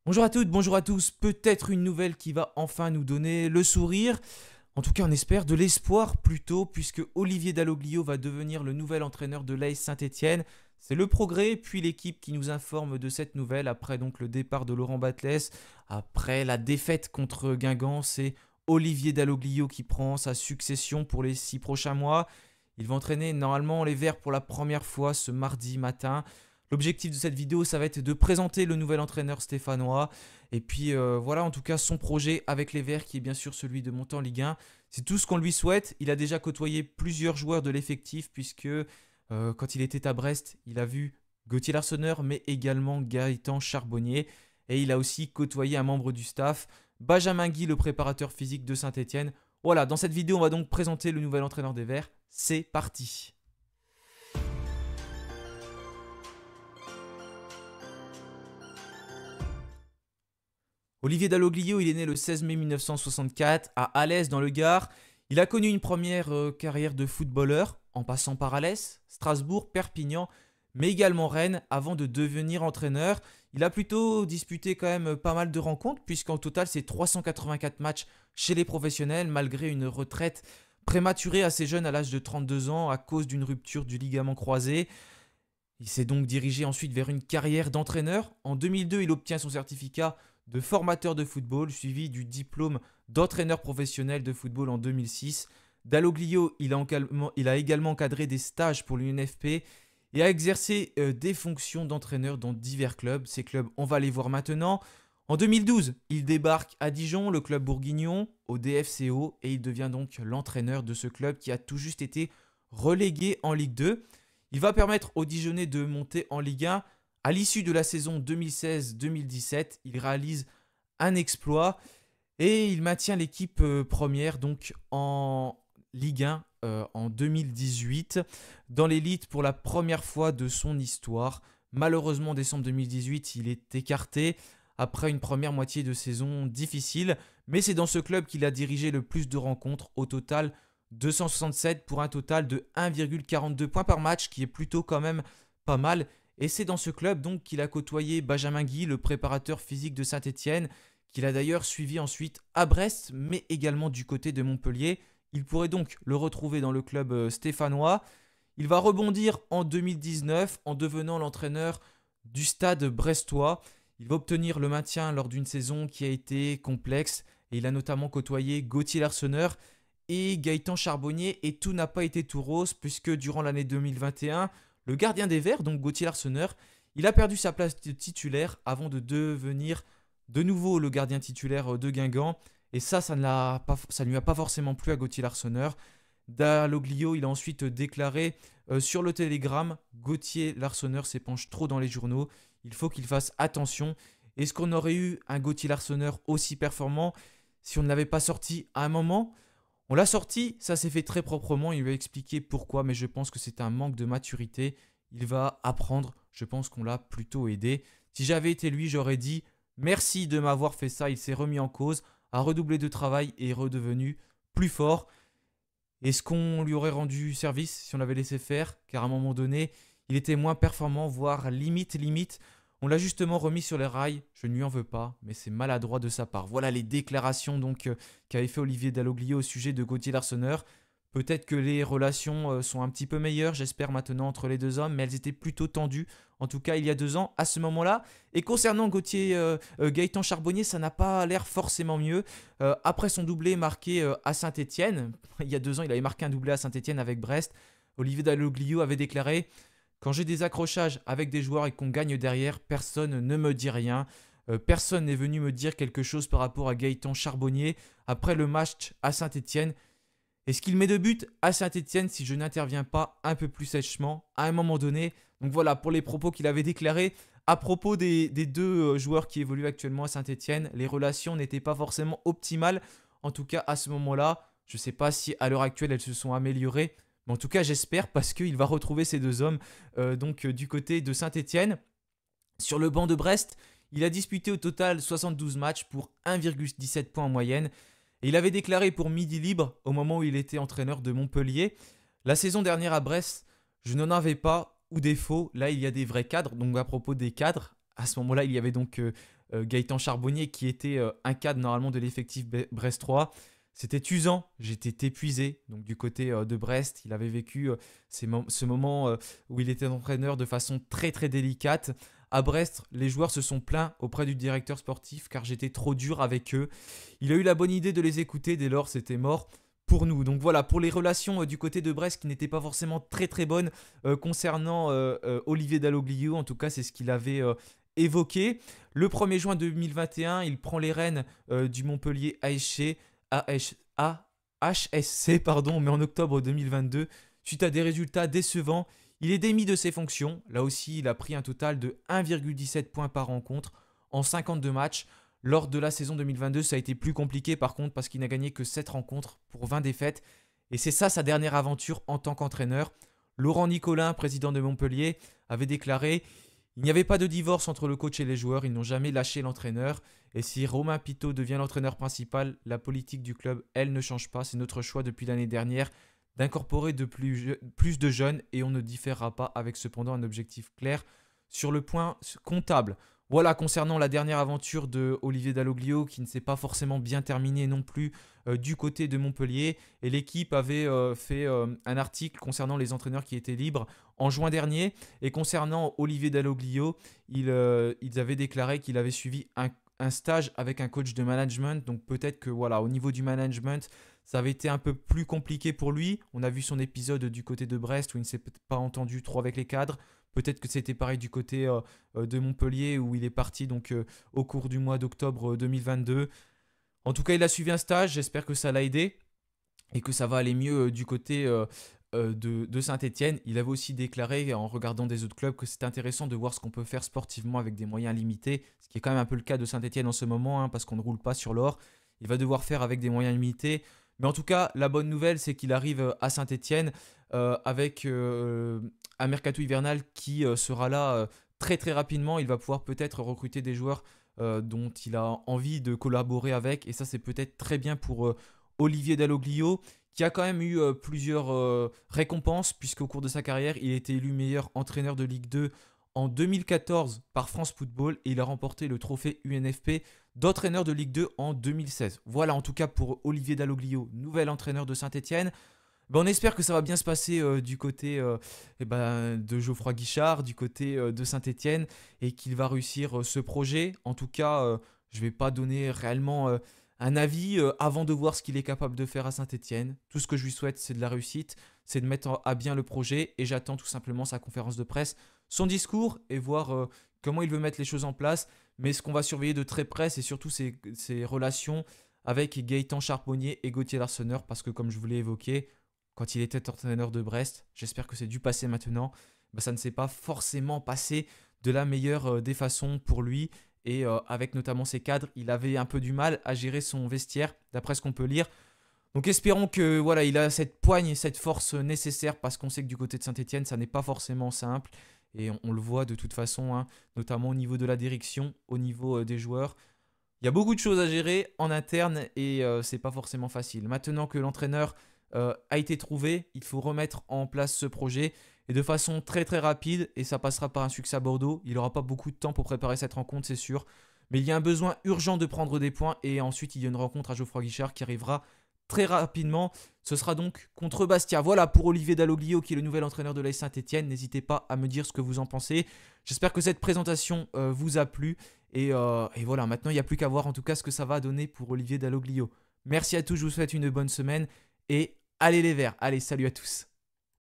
Bonjour à toutes, bonjour à tous. Peut-être une nouvelle qui va enfin nous donner le sourire. En tout cas, on espère de l'espoir plutôt, puisque Olivier Dalloglio va devenir le nouvel entraîneur de l'AS Saint-Étienne. C'est le progrès, puis l'équipe qui nous informe de cette nouvelle après donc le départ de Laurent Batles, après la défaite contre Guingamp. C'est Olivier Dalloglio qui prend sa succession pour les 6 prochains mois. Il va entraîner normalement les Verts pour la première fois ce mardi matin. L'objectif de cette vidéo, ça va être de présenter le nouvel entraîneur stéphanois. Et puis voilà, en tout cas, son projet avec les Verts, qui est bien sûr celui de monter en Ligue 1. C'est tout ce qu'on lui souhaite. Il a déjà côtoyé plusieurs joueurs de l'effectif, puisque quand il était à Brest, il a vu Gauthier Larsonneur, mais également Gaëtan Charbonnier. Et il a aussi côtoyé un membre du staff, Benjamin Guy, le préparateur physique de Saint-Étienne. Voilà, dans cette vidéo, on va donc présenter le nouvel entraîneur des Verts. C'est parti! Olivier Dalloglio, il est né le 16 mai 1964 à Alès dans le Gard. Il a connu une première carrière de footballeur en passant par Alès, Strasbourg, Perpignan, mais également Rennes avant de devenir entraîneur. Il a plutôt disputé quand même pas mal de rencontres puisqu'en total c'est 384 matchs chez les professionnels malgré une retraite prématurée assez jeune à l'âge de 32 ans à cause d'une rupture du ligament croisé. Il s'est donc dirigé ensuite vers une carrière d'entraîneur. En 2002, il obtient son certificat de formateur de football, suivi du diplôme d'entraîneur professionnel de football en 2006. Dalloglio, il a également encadré des stages pour l'UNFP et a exercé des fonctions d'entraîneur dans divers clubs. Ces clubs, on va les voir maintenant. En 2012, il débarque à Dijon, le club bourguignon, au DFCO, et il devient donc l'entraîneur de ce club qui a tout juste été relégué en Ligue 2. Il va permettre aux Dijonnais de monter en Ligue 1. À l'issue de la saison 2016-2017, il réalise un exploit et il maintient l'équipe première donc en Ligue 1 en 2018 dans l'élite pour la première fois de son histoire. Malheureusement, en décembre 2018, il est écarté après une première moitié de saison difficile, mais c'est dans ce club qu'il a dirigé le plus de rencontres, au total 267 pour un total de 1,42 points par match, qui est plutôt quand même pas mal. Et c'est dans ce club donc qu'il a côtoyé Benjamin Guy, le préparateur physique de Saint-Étienne, qu'il a d'ailleurs suivi ensuite à Brest, mais également du côté de Montpellier. Il pourrait donc le retrouver dans le club stéphanois. Il va rebondir en 2019 en devenant l'entraîneur du stade brestois. Il va obtenir le maintien lors d'une saison qui a été complexe et il a notamment côtoyé Gauthier Larsonneur et Gaëtan Charbonnier, et tout n'a pas été tout rose puisque durant l'année 2021, le gardien des Verts, donc Gauthier Larsonneur, il a perdu sa place de titulaire avant de devenir de nouveau le gardien titulaire de Guingamp. Et ça ne lui a pas forcément plu à Gauthier Larsonneur. Dalloglio, il a ensuite déclaré sur le Télégramme: Gauthier Larsonneur s'épanche trop dans les journaux, il faut qu'il fasse attention. Est-ce qu'on aurait eu un Gauthier Larsonneur aussi performant si on ne l'avait pas sorti à un moment? On l'a sorti, ça s'est fait très proprement, il lui a expliqué pourquoi, mais je pense que c'est un manque de maturité. Il va apprendre, je pense qu'on l'a plutôt aidé. Si j'avais été lui, j'aurais dit merci de m'avoir fait ça, il s'est remis en cause, a redoublé de travail et est redevenu plus fort. Est-ce qu'on lui aurait rendu service si on l'avait laissé faire? Car à un moment donné, il était moins performant, voire limite. On l'a justement remis sur les rails, je ne lui en veux pas, mais c'est maladroit de sa part. Voilà les déclarations donc qu'avait fait Olivier Dalloglio au sujet de Gauthier Larsonneur. Peut-être que les relations sont un petit peu meilleures, j'espère maintenant, entre les deux hommes, mais elles étaient plutôt tendues, en tout cas il y a 2 ans, à ce moment-là. Et concernant Gaëtan Charbonnier, ça n'a pas l'air forcément mieux. Après son doublé marqué à Saint-Étienne, il y a 2 ans il avait marqué un doublé à Saint-Étienne avec Brest, Olivier Dalloglio avait déclaré: quand j'ai des accrochages avec des joueurs et qu'on gagne derrière, personne ne me dit rien. Personne n'est venu me dire quelque chose par rapport à Gaëtan Charbonnier après le match à Saint-Étienne. Est-ce qu'il met de but à Saint-Étienne si je n'interviens pas un peu plus sèchement à un moment donné? Donc voilà pour les propos qu'il avait déclarés. À propos des 2 joueurs qui évoluent actuellement à Saint-Étienne, les relations n'étaient pas forcément optimales. En tout cas à ce moment-là, je ne sais pas si à l'heure actuelle elles se sont améliorées. Mais en tout cas j'espère, parce qu'il va retrouver ces 2 hommes du côté de Saint-Étienne. Sur le banc de Brest, il a disputé au total 72 matchs pour 1,17 points en moyenne. Et il avait déclaré pour Midi Libre, au moment où il était entraîneur de Montpellier: la saison dernière à Brest, je n'en avais pas, ou défaut. Là, il y a des vrais cadres. Donc à propos des cadres, à ce moment-là, il y avait donc Gaëtan Charbonnier qui était un cadre normalement de l'effectif brestois. C'était usant, j'étais épuisé. Donc du côté de Brest, il avait vécu ce moment où il était entraîneur de façon très très délicate. À Brest, les joueurs se sont plaints auprès du directeur sportif car j'étais trop dur avec eux. Il a eu la bonne idée de les écouter, dès lors c'était mort pour nous. Donc voilà, pour les relations du côté de Brest qui n'étaient pas forcément très très bonnes concernant Olivier Dalloglio, en tout cas c'est ce qu'il avait évoqué. Le 1er juin 2021, il prend les rênes du Montpellier HSC, pardon, mais en octobre 2022, suite à des résultats décevants. Il est démis de ses fonctions. Là aussi, il a pris un total de 1,17 points par rencontre en 52 matchs. Lors de la saison 2022, ça a été plus compliqué par contre parce qu'il n'a gagné que 7 rencontres pour 20 défaites. Et c'est ça sa dernière aventure en tant qu'entraîneur. Laurent Nicolin, président de Montpellier, avait déclaré: il n'y avait pas de divorce entre le coach et les joueurs, ils n'ont jamais lâché l'entraîneur. Et si Romain Pitot devient l'entraîneur principal, la politique du club, elle ne change pas. C'est notre choix depuis l'année dernière d'incorporer plus de jeunes et on ne différera pas, avec cependant un objectif clair sur le point comptable. Voilà, concernant la dernière aventure de Olivier Dalloglio qui ne s'est pas forcément bien terminée non plus du côté de Montpellier. Et l'équipe avait fait un article concernant les entraîneurs qui étaient libres en juin dernier. Et concernant Olivier Dalloglio, ils avaient déclaré qu'il avait suivi un stage avec un coach de management. Donc peut-être que voilà, au niveau du management, ça avait été un peu plus compliqué pour lui. On a vu son épisode du côté de Brest où il ne s'est pas entendu trop avec les cadres. Peut-être que c'était pareil du côté de Montpellier où il est parti donc, au cours du mois d'octobre 2022. En tout cas, il a suivi un stage. J'espère que ça l'a aidé et que ça va aller mieux du côté de Saint-Etienne. Il avait aussi déclaré en regardant des autres clubs que c'est intéressant de voir ce qu'on peut faire sportivement avec des moyens limités. Ce qui est quand même un peu le cas de Saint-Etienne en ce moment parce qu'on ne roule pas sur l'or. Il va devoir faire avec des moyens limités. Mais en tout cas, la bonne nouvelle, c'est qu'il arrive à Saint-Etienne avec un mercato hivernal qui sera là très très rapidement. Il va pouvoir peut-être recruter des joueurs dont il a envie de collaborer avec. Et ça, c'est peut-être très bien pour Olivier Dalloglio, qui a quand même eu plusieurs récompenses, puisqu'au cours de sa carrière, il a été élu meilleur entraîneur de Ligue 2 en 2014 par France Football et il a remporté le trophée UNFP d'entraîneur de Ligue 2 en 2016. Voilà en tout cas pour Olivier Dalloglio, nouvel entraîneur de Saint-Etienne. On espère que ça va bien se passer du côté de Geoffroy Guichard, du côté de Saint-Etienne et qu'il va réussir ce projet. En tout cas, je ne vais pas donner réellement un avis avant de voir ce qu'il est capable de faire à Saint-Etienne. Tout ce que je lui souhaite, c'est de la réussite, c'est de mettre à bien le projet et j'attends tout simplement sa conférence de presse, son discours et voir comment il veut mettre les choses en place. Mais ce qu'on va surveiller de très près, c'est surtout ses relations avec Gaëtan Charbonnier et Gauthier Larsonneur parce que comme je vous l'ai évoqué, quand il était entraîneur de Brest, j'espère que c'est dû passer maintenant, ça ne s'est pas forcément passé de la meilleure des façons pour lui. Et avec notamment ses cadres, il avait un peu du mal à gérer son vestiaire, d'après ce qu'on peut lire. Donc espérons que voilà, il a cette poigne et cette force nécessaire parce qu'on sait que du côté de Saint-Etienne, ça n'est pas forcément simple. Et on le voit de toute façon, notamment au niveau de la direction, au niveau des joueurs. Il y a beaucoup de choses à gérer en interne et c'est pas forcément facile. Maintenant que l'entraîneur a été trouvé, il faut remettre en place ce projet et de façon très très rapide et ça passera par un succès à Bordeaux. Il n'aura pas beaucoup de temps pour préparer cette rencontre, c'est sûr. Mais il y a un besoin urgent de prendre des points et ensuite il y a une rencontre à Geoffroy Guichard qui arrivera très rapidement. Ce sera donc contre Bastia. Voilà pour Olivier Dalloglio qui est le nouvel entraîneur de l'AS Saint-Etienne. N'hésitez pas à me dire ce que vous en pensez. J'espère que cette présentation vous a plu. Et voilà, maintenant il n'y a plus qu'à voir en tout cas ce que ça va donner pour Olivier Dalloglio. Merci à tous, je vous souhaite une bonne semaine et allez les Verts. Allez, salut à tous.